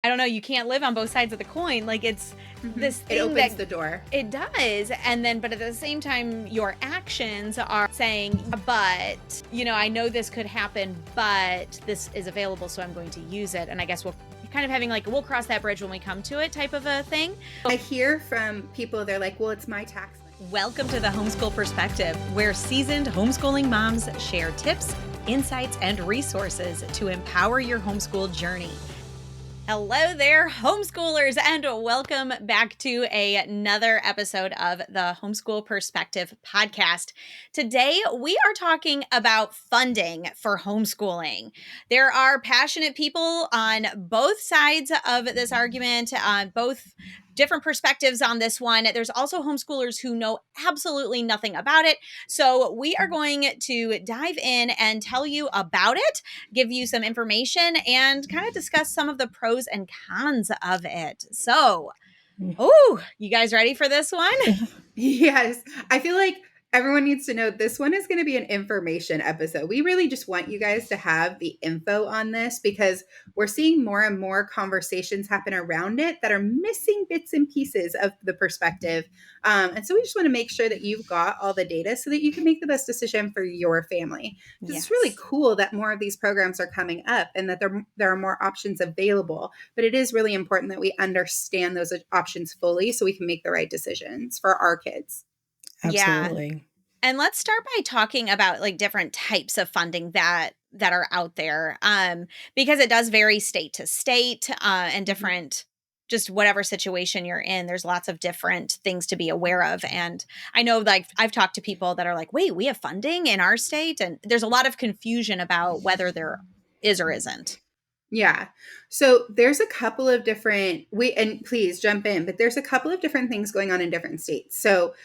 I don't know, you can't live on both sides of the coin. Like it's this It thing opens that the door. it does. And then, but at the same time, your actions are saying, but, I know this could happen, but this is available, so I'm going to use it. And I guess we'll kind of having like, we'll cross that bridge when we come to it type of a thing. I hear from people, they're like, well, it's my tax money. Welcome to the Homeschool Perspective, where seasoned homeschooling moms share tips, insights, and resources to empower your homeschool journey. Hello there, homeschoolers, and welcome back to another episode of the Homeschool Perspective podcast. Today, we are talking about funding for homeschooling. There are passionate people on both sides of this argument, on both different perspectives on this one. There's also homeschoolers who know absolutely nothing about it. So we are going to dive in and tell you about it, give you some information, and kind of discuss some of the pros and cons of it. So, you guys ready for this one? Yes. I feel like everyone needs to know this one is going to be an information episode. We really just want you guys to have the info on this because we're seeing more and more conversations happen around it that are missing bits and pieces of the perspective. And so we just want to make sure that you've got all the data so that you can make the best decision for your family. Because It's really cool that more of these programs are coming up and that there are more options available. But it is really important that we understand those options fully so we can make the right decisions for our kids. Absolutely. Yeah. And let's start by talking about like different types of funding that are out there, because it does vary state to state and different, just whatever situation you're in. There's lots of different things to be aware of. And I know, like, I've talked to people that are like, wait, we have funding in our state? And there's a lot of confusion about whether there is or isn't. Yeah. So there's a couple of different, and please jump in, but there's a couple of different things going on in different states. So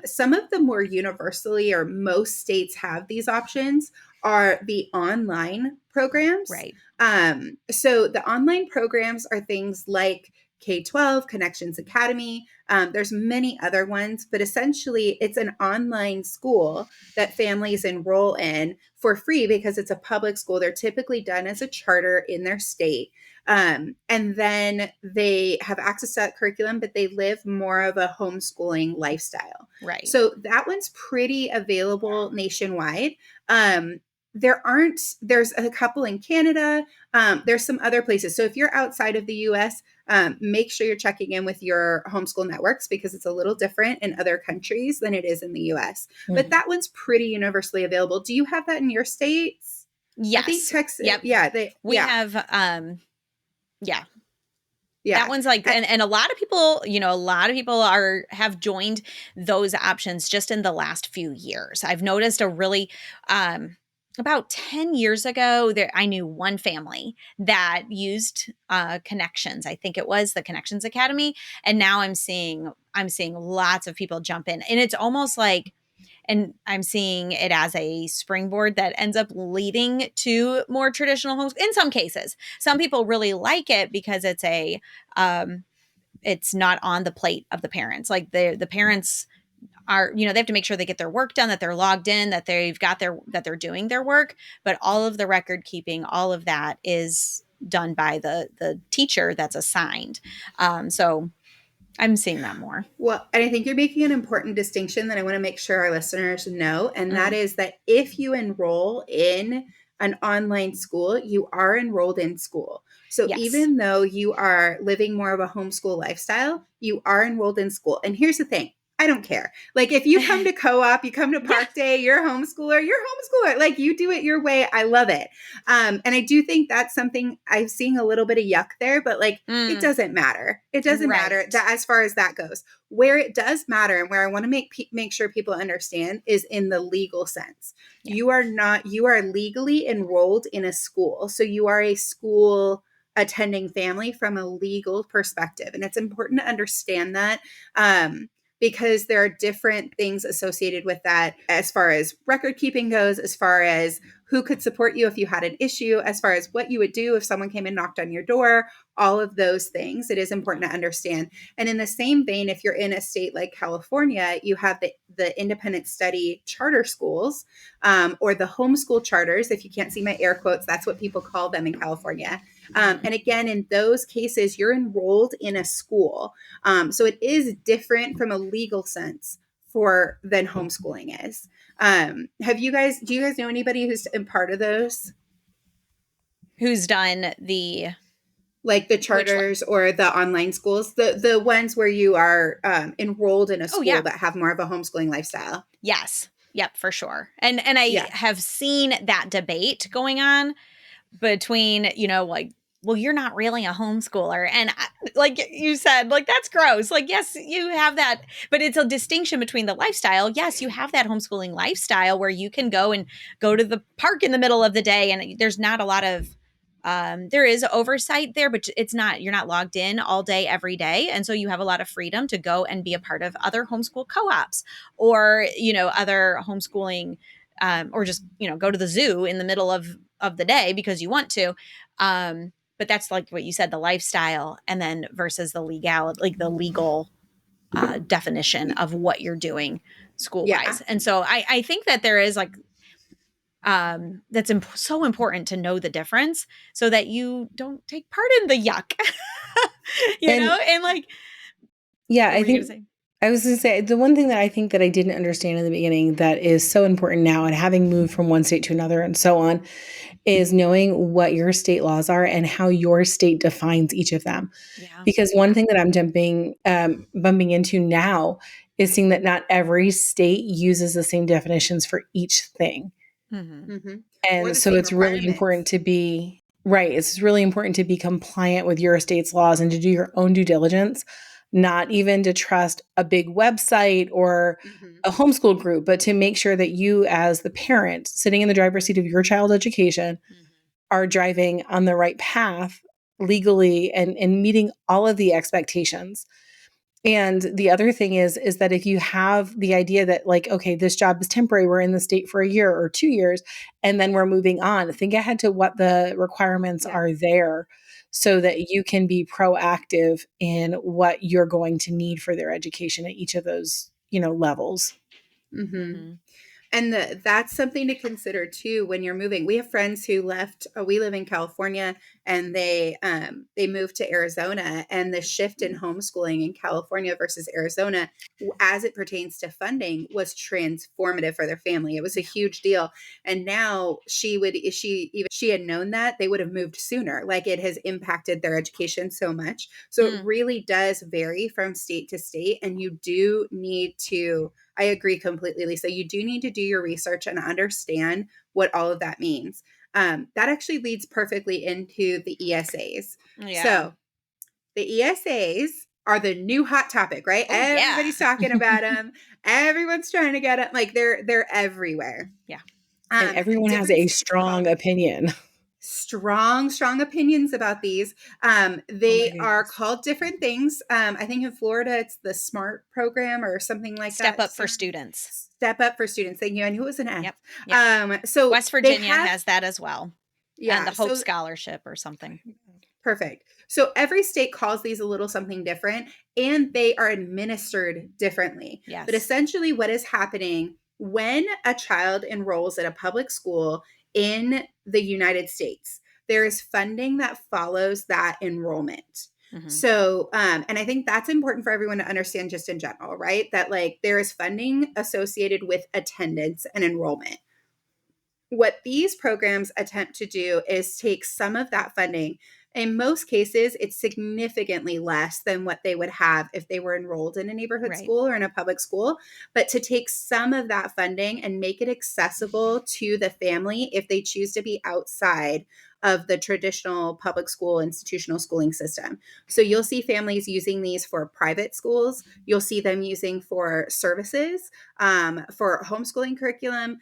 some of the more universally, or most states have these options, are the online programs. Right. So the online programs are things like K-12, Connections Academy. There's many other ones, but essentially it's an online school that families enroll in for free because it's a public school. They're typically done as a charter in their state. And then they have access to that curriculum, but they live more of a homeschooling lifestyle. Right. So that one's pretty available nationwide. There's a couple in Canada. There's some other places. So if you're outside of the US, make sure you're checking in with your homeschool networks because it's a little different in other countries than it is in the US. Mm-hmm. But that one's pretty universally available. Do you have that in your states? Yes. I think Texas. Yep. Yeah. We have, yeah. Yeah. That one's like, and a lot of people, have joined those options just in the last few years. I've noticed a really, about 10 years ago, I knew one family that used Connections. I think it was the Connections Academy. And now I'm seeing lots of people jump in. And it's almost like, and I'm seeing it as a springboard that ends up leading to more traditional homes. In some cases, some people really like it because it's it's not on the plate of the parents. Like the parents are, they have to make sure they get their work done, that they're logged in, that that they're doing their work. But all of the record keeping, all of that is done by the teacher that's assigned. So I'm seeing that more. Well, and I think you're making an important distinction that I want to make sure our listeners know. And that is that if you enroll in an online school, you are enrolled in school. So yes. Even though you are living more of a homeschool lifestyle, you are enrolled in school. And here's the thing. I don't care. Like if you come to co-op, you come to Park Day, you're a homeschooler, Like you do it your way. I love it. And I do think that's something I'm seeing a little bit of yuck there, but like it doesn't matter. It doesn't matter that as far as that goes. Where it does matter and where I want to make sure people understand is in the legal sense. Yeah. You are legally enrolled in a school. So you are a school attending family from a legal perspective. And it's important to understand that. Because there are different things associated with that as far as record keeping goes, as far as who could support you if you had an issue, as far as what you would do if someone came and knocked on your door, all of those things. It is important to understand. And in the same vein, if you're in a state like California, you have the independent study charter schools or the homeschool charters. If you can't see my air quotes, that's what people call them in California. Mhm. And again, in those cases, you're enrolled in a school. So it is different from a legal sense for than homeschooling is. Do you guys know anybody who's in part of those? Who's done the Like the which one? charters or the online schools, the ones where you are enrolled in a Oh, school yeah. but have more of a homeschooling lifestyle. Yes. Yep, for sure. And I Yeah. have seen that debate going on between, like, well, you're not really a homeschooler. And like you said, like, that's gross. Like, yes, you have that, but it's a distinction between the lifestyle. Yes, you have that homeschooling lifestyle where you can go to the park in the middle of the day. And there's not a lot of, there is oversight there, but you're not logged in all day, every day. And so you have a lot of freedom to go and be a part of other homeschool co-ops or, other homeschooling, or just, go to the zoo in the middle of the day because you want to. But that's like what you said, the lifestyle, and then versus the legality, like the legal definition of what you're doing school Yeah. wise. And so I think that there is like, that's so important to know the difference so that you don't take part in the yuck, And and like, yeah, what I were you going to think say? I was going to say the one thing that I think that I didn't understand in the beginning that is so important now, and having moved from one state to another and so on, is knowing what your state laws are and how your state defines each of them. Yeah. Because one thing that I'm bumping into now is seeing that not every state uses the same definitions for each thing. Mm-hmm. Mm-hmm. Or And the so same it's really important requirements. to be right. It's really important to be compliant with your state's laws and to do your own due diligence, not even to trust a big website or Mm-hmm. a homeschool group, but to make sure that you, as the parent sitting in the driver's seat of your child's education, Mm-hmm. are driving on the right path legally and meeting all of the expectations. And the other thing is that if you have the idea that like, okay, this job is temporary, we're in the state for a year or 2 years, and then we're moving on, think ahead to what the requirements Yeah. are there so that you can be proactive in what you're going to need for their education at each of those, levels. Mm-hmm. Mm-hmm. And that's something to consider too when you're moving. We have friends who left. We live in California, and they moved to Arizona. And the shift in homeschooling in California versus Arizona, as it pertains to funding, was transformative for their family. It was a Yeah. huge deal. And now if she had known that, they would have moved sooner. Like it has impacted their education so much. So it Mm. really does vary from state to state, and you do need to. I agree completely, Lisa. You do need to do your research and understand what all of that means. That actually leads perfectly into the ESAs. Yeah. So the ESAs are the new hot topic, right? Oh, yeah. Everybody's talking about them. Everyone's trying to get them. Like they're everywhere. Yeah. And everyone has Different a states call strong them opinion. strong opinions about these. Oh my They are goodness. called different things. I think in Florida it's the SMART program or something like Step that. up for students. Step up for students. Thank you. I knew it was an S. Yep. Yep. So West they Virginia have, has that as well. And yeah. the Hope So Scholarship or something. perfect. So every state calls these a little something different, and they are administered differently. But Yes. essentially, what is happening when a child enrolls at a public school in the United States, there is funding that follows that enrollment. Mm-hmm. So, and I think that's important for everyone to understand just in general, right? That like there is funding associated with attendance and enrollment. What these programs attempt to do is take some of that funding. In most cases, it's significantly less than what they would have if they were enrolled in a neighborhood Right. school or in a public school. But to take some of that funding and make it accessible to the family if they choose to be outside of the traditional public school institutional schooling system. So you'll see families using these for private schools. You'll see them using for services, for homeschooling curriculum.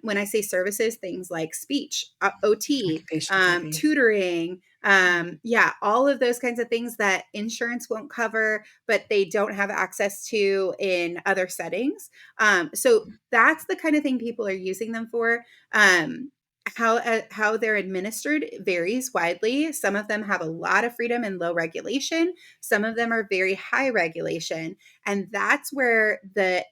When I say services, things like speech, OT, Occupational therapy. tutoring, Mm-hmm. yeah, all of those kinds of things that insurance won't cover, but they don't have access to in other settings. So that's the kind of thing people are using them for. How they're administered varies widely. Some of them have a lot of freedom and low regulation. Some of them are very high regulation, and that's where the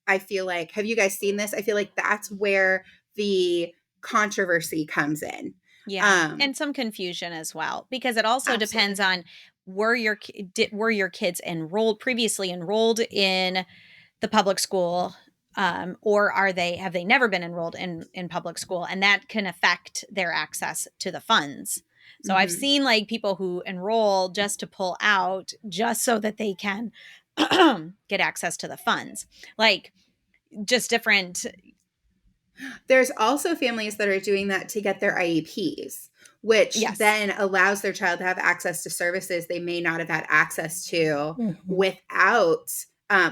I feel like, have you guys seen this? I feel like that's where the controversy comes in. Yeah. And some confusion as well, because it also depends on were your kids previously enrolled in the public school, or have they never been enrolled in public school, and that can affect their access to the funds. So I've seen like people who enroll just to pull out just so that they can get access to the funds, like just different. There's also families that are doing that to get their IEPs, which then allows their child to have access to services they may not have had access to without,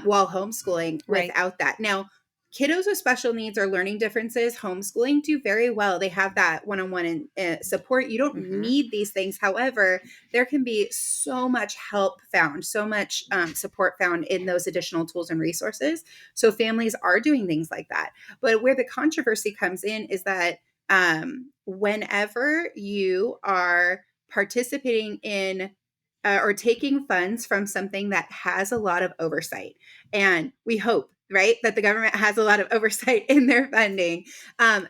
while homeschooling, without that. Now, kiddos with special needs or learning differences, homeschooling do very well. They have that one-on-one support. You don't need these things. However, there can be so much help found, so much support found in those additional tools and resources. So families are doing things like that. But where the controversy comes in is that whenever you are participating in or taking funds from something that has a lot of oversight, and we hope, right, that the government has a lot of oversight in their funding,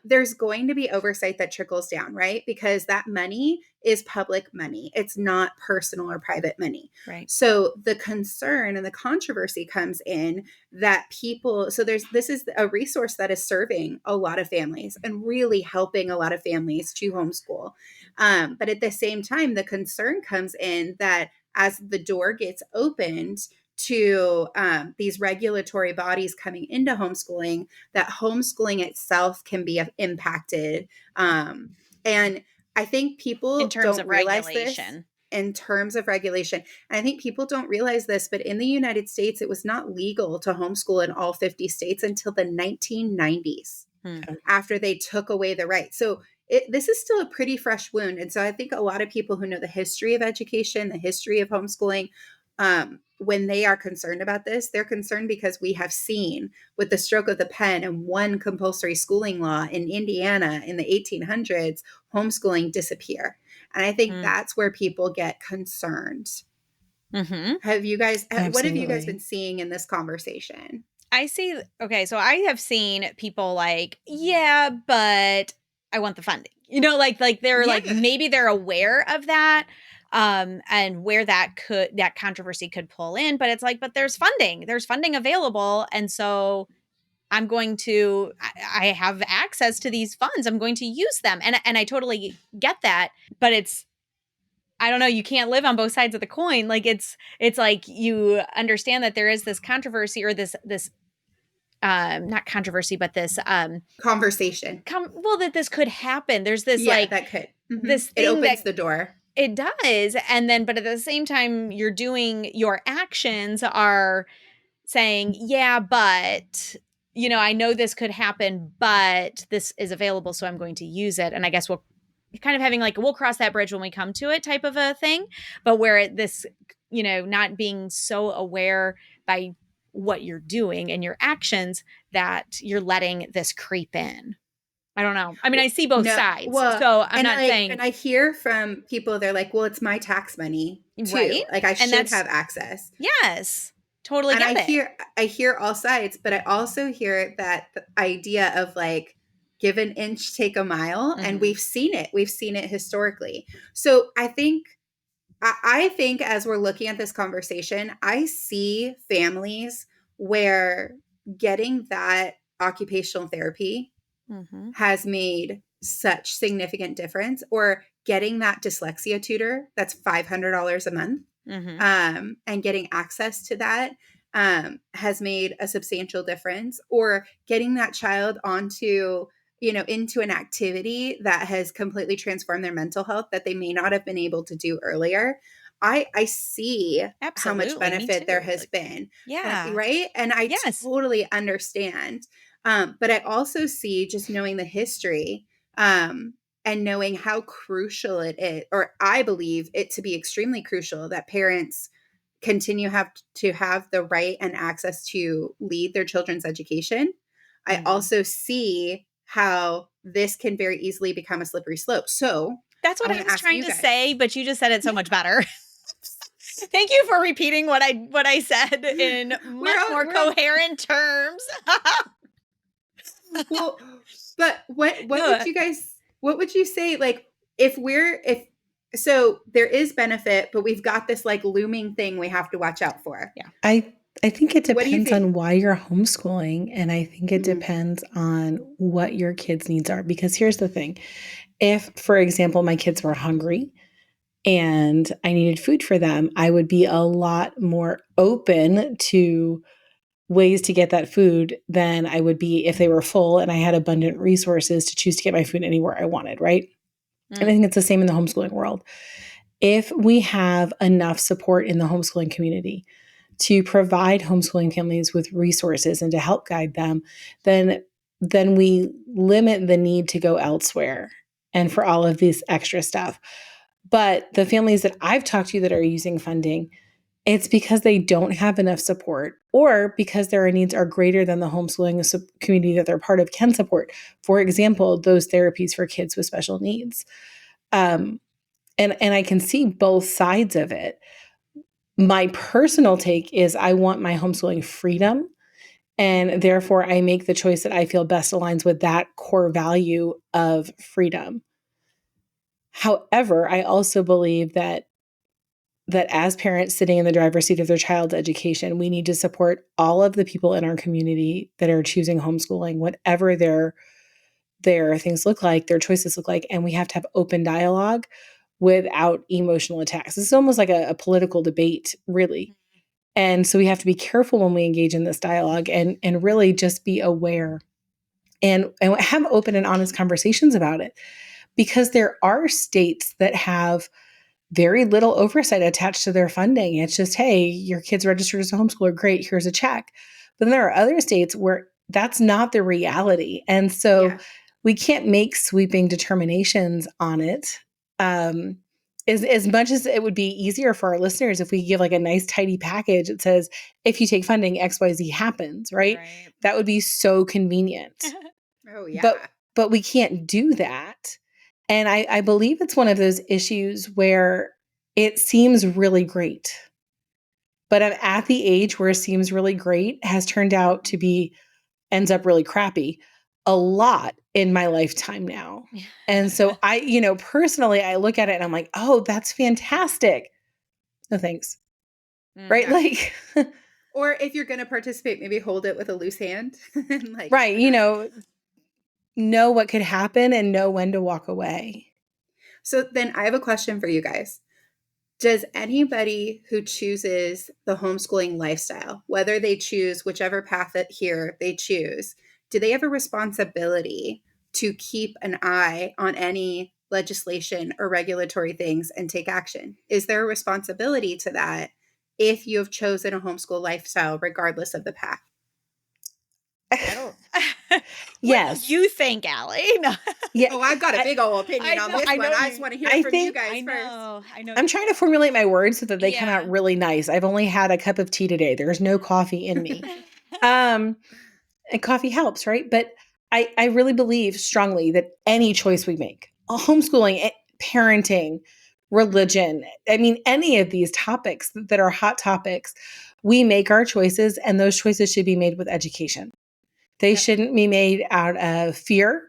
there's going to be oversight that trickles down, right? Because that money is public money. It's not personal or private money. Right. So the concern and the controversy comes in that this is a resource that is serving a lot of families and really helping a lot of families to homeschool. But at the same time, the concern comes in that as the door gets opened to these regulatory bodies coming into homeschooling, that homeschooling itself can be impacted. And I think people don't realize this in terms of regulation. And I think people don't realize this, but in the United States, it was not legal to homeschool in all 50 states until the 1990s, after they took away the right. So this is still a pretty fresh wound. And so I think a lot of people who know the history of education, the history of homeschooling, when they are concerned about this, they're concerned because we have seen with the stroke of the pen and one compulsory schooling law in Indiana in the 1800s, homeschooling disappear. And I think that's where people get concerned. Have you guys, what have you guys been seeing in this conversation? I see. Okay. So I have seen people like, yeah, but I want the funding, like they're like, maybe they're aware of that. And where that controversy could pull in, but it's like, but there's funding available. And so I have access to these funds. I'm going to use them. And I totally get that, but I don't know, you can't live on both sides of the coin. Like it's like you understand that there is this controversy or this not controversy, but this conversation. That this could happen. There's this that could. This thing, it opens the door. It does. And then, but at the same time, your actions are saying, yeah, but, I know this could happen, but this is available, so I'm going to use it. And I guess we'll kind of having like, we'll cross that bridge when we come to it type of a thing. But where this, not being so aware by what you're doing and your actions that you're letting this creep in. I don't know. I mean, I see both sides. Well, so I'm not saying. And I hear from people, they're like, well, it's my tax money too. Right? Like I should have access. Yes. Totally and get it. I hear all sides, but I also hear that the idea of like, give an inch, take a mile. And we've seen it. We've seen it historically. So I think as we're looking at this conversation, I see families where getting that occupational therapy has made such significant difference, or getting that dyslexia tutor that's $500 a month, and getting access to that has made a substantial difference, or getting that child onto into an activity that has completely transformed their mental health that they may not have been able to do earlier. I see how much benefit there has been. Yeah. Right. And I totally understand. But I also see, just knowing the history and knowing how crucial it is, or I believe it to be extremely crucial, that parents continue to have the right and access to lead their children's education. I also see how this can very easily become a slippery slope. So that's what I was trying to say, but you just said it so much better. Thank you for repeating what I said in much more coherent terms. Well, but what would you say? Like, if so there is benefit, but we've got this like looming thing we have to watch out for. Yeah. I think it What do you depends think? on why you're homeschooling, and I think it Mm-hmm. depends on what your kids' needs are. Because here's the thing. If, for example, my kids were hungry and I needed food for them, I would be a lot more open to ways to get that food than I would be if they were full and I had abundant resources to choose to get my food anywhere I wanted, right? And I think it's the same in the homeschooling world. If we have enough support in the homeschooling community to provide homeschooling families with resources and to help guide them, then we limit the need to go elsewhere and for all of this extra stuff. But the families that I've talked to that are using funding, it's because they don't have enough support or because their needs are greater than the homeschooling community that they're part of can support. For example, those therapies for kids with special needs. And I can see both sides of it. My personal take is I want my homeschooling freedom, and therefore I make the choice that I feel best aligns with that core value of freedom. However, I also believe that as parents sitting in the driver's seat of their child's education, we need to support all of the people in our community that are choosing homeschooling, whatever their things look like, their choices look like, and we have to have open dialogue without emotional attacks. This is almost like a political debate, really. And so we have to be careful when we engage in this dialogue and really just be aware and have open and honest conversations about it. Because there are states that have very little oversight attached to their funding. It's just, hey, your kid's registered as a homeschooler, great, here's a check. But then there are other states where that's not the reality. And so Yeah. we can't make sweeping determinations on it. As much as it would be easier for our listeners if we give like a nice tidy package that says, if you take funding, XYZ happens, right? That would be so convenient. Oh yeah. But we can't do that. And I believe it's one of those issues where it seems really great. But I'm at the age where it seems really great has turned out to be, ends up really crappy a lot in my lifetime now. And so personally, I look at it and I'm like, oh, that's fantastic. No thanks. Right? Yeah. Like, or if you're going to participate, maybe hold it with a loose hand. Like, right. Know what could happen and know when to walk away. So then I have a question for you guys. Does anybody who chooses the homeschooling lifestyle, whether they choose whichever path that here they choose, do they have a responsibility to keep an eye on any legislation or regulatory things and take action? Is there a responsibility to that if you have chosen a homeschool lifestyle, regardless of the path? I don't. Yes. What do you think, Allie? No. Yeah. Oh, I've got a big old opinion on this one. I just want to hear from you guys first. I know. I'm trying to formulate my words so that they come out really nice. I've only had a cup of tea today. There's no coffee in me. And coffee helps, right? But I really believe strongly that any choice we make, homeschooling, parenting, religion, I mean, any of these topics that are hot topics, we make our choices, and those choices should be made with education. They shouldn't be made out of fear.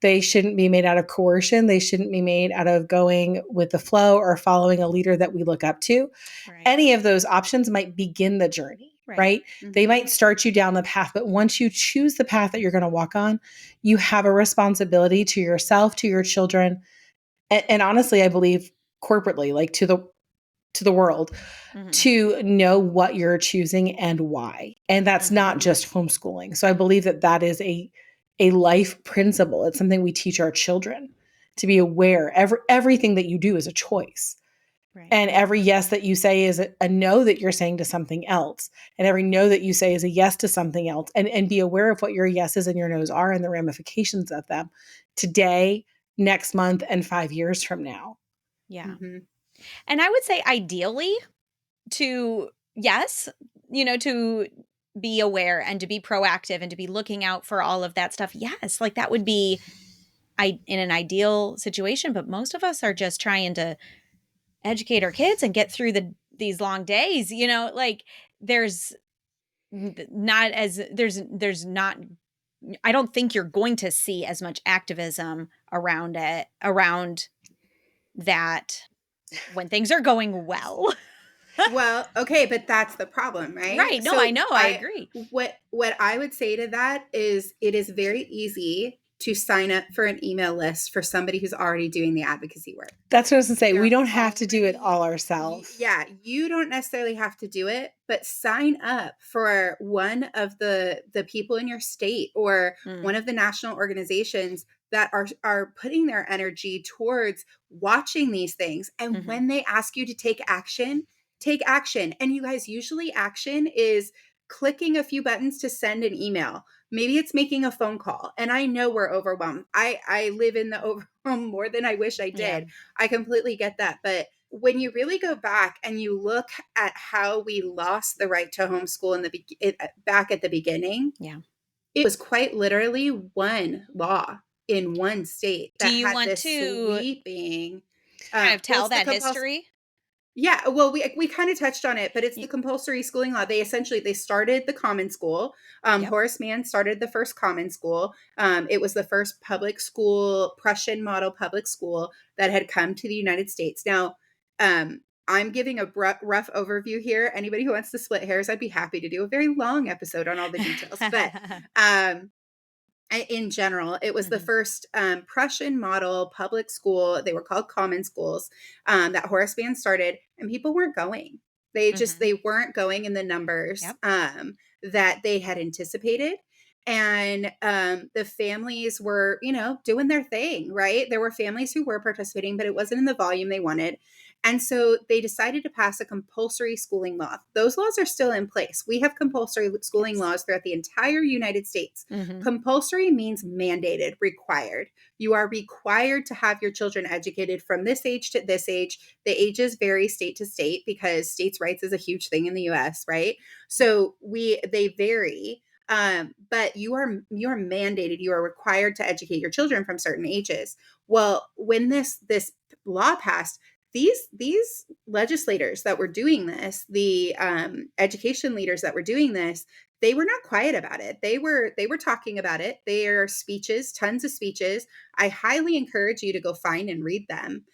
They shouldn't be made out of coercion. They shouldn't be made out of going with the flow or following a leader that we look up to. Right. Any of those options might begin the journey, right? Mm-hmm. They might start you down the path, but once you choose the path that you're going to walk on, you have a responsibility to yourself, to your children, and honestly, I believe corporately, like to the world, to know what you're choosing and why. And that's not just homeschooling. So I believe that is a life principle. It's something we teach our children to be aware. Everything that you do is a choice. Right. And every yes that you say is a no that you're saying to something else. And every no that you say is a yes to something else. And be aware of what your yeses and your nos are and the ramifications of them today, next month, and 5 years from now. Yeah. Mm-hmm. And I would say ideally to be aware and to be proactive and to be looking out for all of that stuff. Yes, like that would be in an ideal situation, but most of us are just trying to educate our kids and get through these long days, like there's not I don't think you're going to see as much activism around that when things are going well. Well, okay, but that's the problem, right? Right. No, I So know. I agree. what I would say to that is it is very easy to sign up for an email list for somebody who's already doing the advocacy work. That's what I was gonna say. We They're don't have to do it already all ourselves. yeah, you don't necessarily have to do it, but sign up for one of the people in your state or Mm, one of the national organizations that are putting their energy towards watching these things. And mhm, when they ask you to take action, take action. And you guys, usually action is clicking a few buttons to send an email. Maybe it's making a phone call. And I know we're overwhelmed. I live in the overwhelm more than I wish I yeah. did. I completely get that. But when you really go back and you look at how we lost the right to homeschool back at the beginning, Yeah. it was quite literally one law in one state Do that you had want this to sweeping. kind of Well, tell it's the that compulsory. history? Yeah, well, we kind of touched on it, but it's the Y- compulsory schooling law. They started the common school. Yep. Horace Mann started the first common school. It was the first public school, Prussian model public school that had come to the United States. Now, I'm giving a rough overview here. Anybody who wants to split hairs, I'd be happy to do a very long episode on all the details. But um, in general, it was the Mhm, first Prussian model public school. They were called common schools that Horace Mann started, and people weren't going. mhm. They weren't going in the numbers Yep. that they had anticipated. And the families were, doing their thing, right? There were families who were participating, but it wasn't in the volume they wanted. And so they decided to pass a compulsory schooling law. Those laws are still in place. We have compulsory schooling Yes. laws throughout the entire United States. Mhm. Compulsory means mandated, required. You are required to have your children educated from this age to this age. The ages vary state to state because states' rights is a huge thing in the US, right? So they vary. But you are mandated, you are required to educate your children from certain ages. Well, when this law passed, these legislators that were doing this, the education leaders that were doing this, they were not quiet about it. They were talking about it. Their speeches, tons of speeches. I highly encourage you to go find and read them,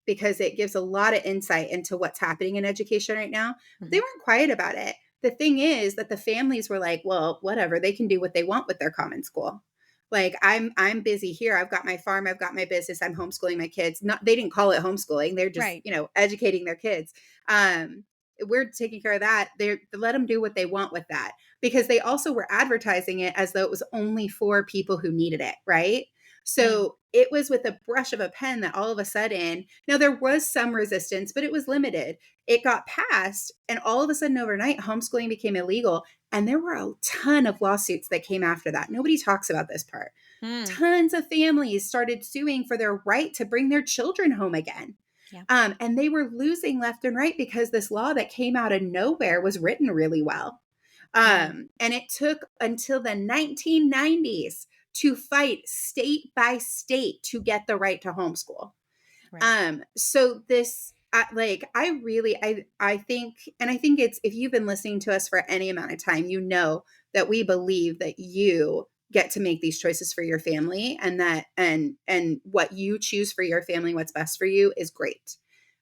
because it gives a lot of insight into what's happening in education right now. They Mhm. weren't quiet about it. The thing is that the families were like, well, whatever, they can do what they want with their common school. Like I'm busy here. I've got my farm, I've got my business, I'm homeschooling my kids. Not They didn't call it homeschooling. They're just, Right. educating their kids. Um we're taking care of that. They let them do what they want with that, because they also were advertising it as though it was only for people who needed it, right? Mm, So it was with a brush of a pen that all of a sudden, now there was some resistance, but it was limited. It got passed, and all of a sudden overnight, homeschooling became illegal. And there were a ton of lawsuits that came after that. Nobody talks about this part. mm, Tons of families started suing for their right to bring their children home again. yeah. And they were losing left and right because this law that came out of nowhere was written really well. Mm, And it took until the 1990s to fight state by state to get the right to homeschool. right. So this, I think, and I think it's, if you've been listening to us for any amount of time, you know that we believe that you get to make these choices for your family, and that, and what you choose for your family, what's best for you, is great.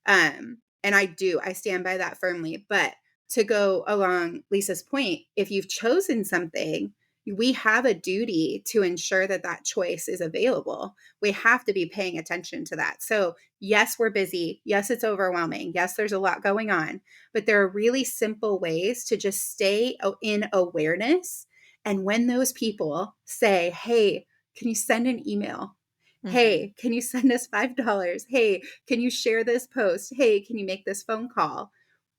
And I stand by that firmly. But to go along Lisa's point, if you've chosen something, we have a duty to ensure that that choice is available. We have to be paying attention to that. So yes, we're busy. Yes, it's overwhelming. Yes, there's a lot going on, but there are really simple ways to just stay in awareness. And when those people say, hey, can you send an email? Mhm. Hey, can you send us $5? Hey, can you share this post? Hey, can you make this phone call?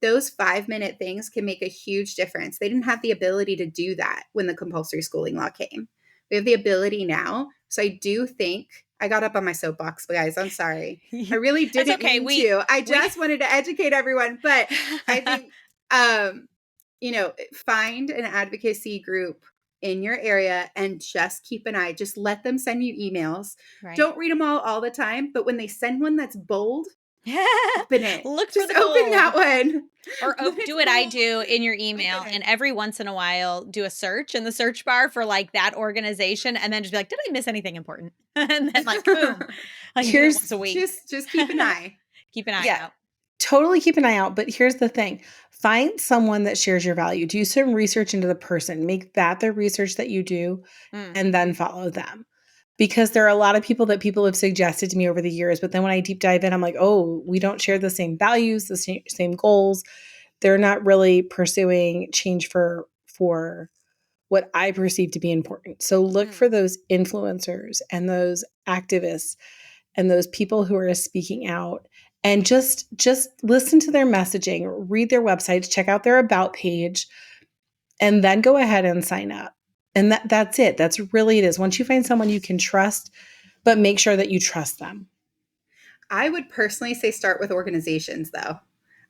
Those 5-minute things can make a huge difference. They didn't have the ability to do that when the compulsory schooling law came. We have the ability now. So I do think I got up on my soapbox, guys. I'm sorry. I really That's didn't okay. mean to. I We just wanted to educate everyone. But I think, um, find an advocacy group in your area and just keep an eye. Just let them send you emails. Right. Don't read them all the time, but when they send one that's bold, open it. Look for Just the open that bold. one. Or do what I do in your email, and every once in a while do a search in the search bar for like that organization, and then just be like, did I miss anything important? And then like, boom, like do it once a week. Just keep an eye. Keep an eye out. Totally keep an eye out. But here's the thing. Find someone that shares your value. Do some research into the person. Make that the research that you do, and then follow them. Because there are a lot of people that people have suggested to me over the years, but then when I deep dive in, I'm like, oh, we don't share the same values, the same goals. They're not really pursuing change for what I perceive to be important. So look for those influencers and those activists and those people who are speaking out, and just listen to their messaging, read their websites, check out their about page, and then go ahead and sign up. And that's it. That's really it is. Once you find someone you can trust, but make sure that you trust them. I would personally say start with organizations, though.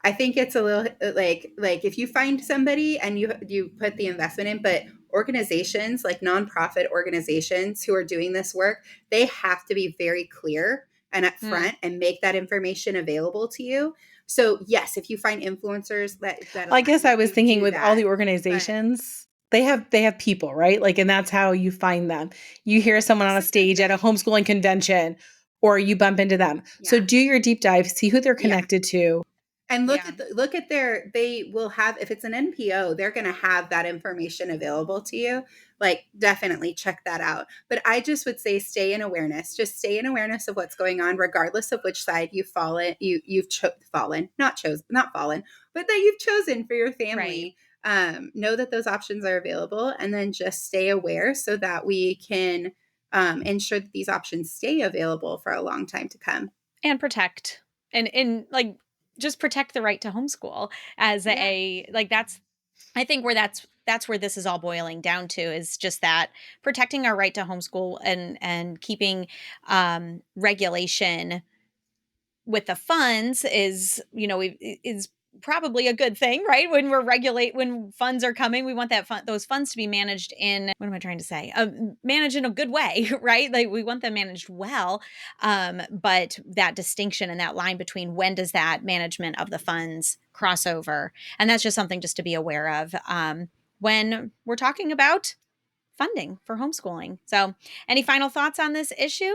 I think it's a little like if you find somebody and you put the investment in, but organizations like nonprofit organizations who are doing this work, they have to be very clear and upfront and make that information available to you. So yes, if you find influencers that I guess I was thinking with all the organizations, they have people, right? Like, and that's how you find them. You hear someone on a stage at a homeschooling convention, or you bump into them. Yeah. So do your deep dive, see who they're connected to. And look at they will have, if it's an NPO, they're going to have that information available to you. Like, definitely check that out. But I just would say stay in awareness. Just stay in awareness of what's going on, regardless of which side you've fallen, not fallen, but that you've chosen for your family. Right. Know that those options are available, and then just stay aware so that we can ensure that these options stay available for a long time to come. And protect. And like, just protect the right to homeschool as that's, I think that's where this is all boiling down to, is just that protecting our right to homeschool and keeping regulation with the funds is probably a good thing, right? When funds are coming, we want those funds to be managed in, what am I trying to say? Managed in a good way, right? Like, we want them managed well. But that distinction and that line between when does that management of the funds cross over? And that's just something just to be aware of when we're talking about funding for homeschooling. So any final thoughts on this issue?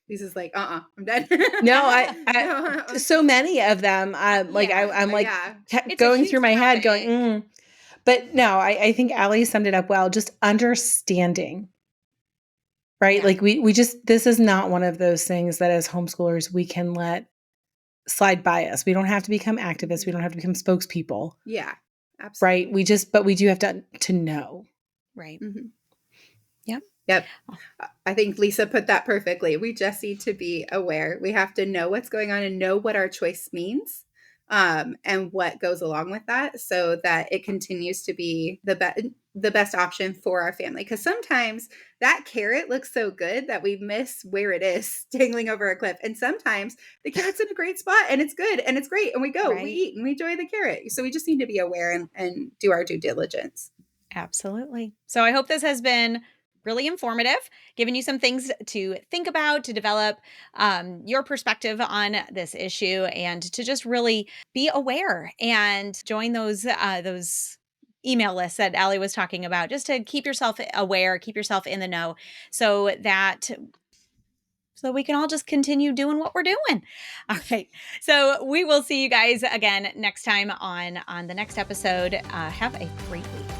Lisa's like, I'm done. No, I so many of them. I'm going through my head going, But no, I think Allie summed it up well. Just understanding, right? Yeah. Like we just, this is not one of those things that as homeschoolers we can let slide by us. We don't have to become activists. We don't have to become spokespeople. Yeah, absolutely. Right? But we do have to know. Right. Mm-hmm. Yep. I think Lisa put that perfectly. We just need to be aware. We have to know what's going on and know what our choice means, and what goes along with that, so that it continues to be the best option for our family. Because sometimes that carrot looks so good that we miss where it is dangling over a cliff. And sometimes the carrot's in a great spot and it's good and it's great. And we go, we eat and we enjoy the carrot. So we just need to be aware and do our due diligence. Absolutely. So I hope this has been really informative, giving you some things to think about, to develop your perspective on this issue, and to just really be aware and join those email lists that Allie was talking about, just to keep yourself aware, keep yourself in the know, so we can all just continue doing what we're doing. All right. So we will see you guys again next time on the next episode. Have a great week.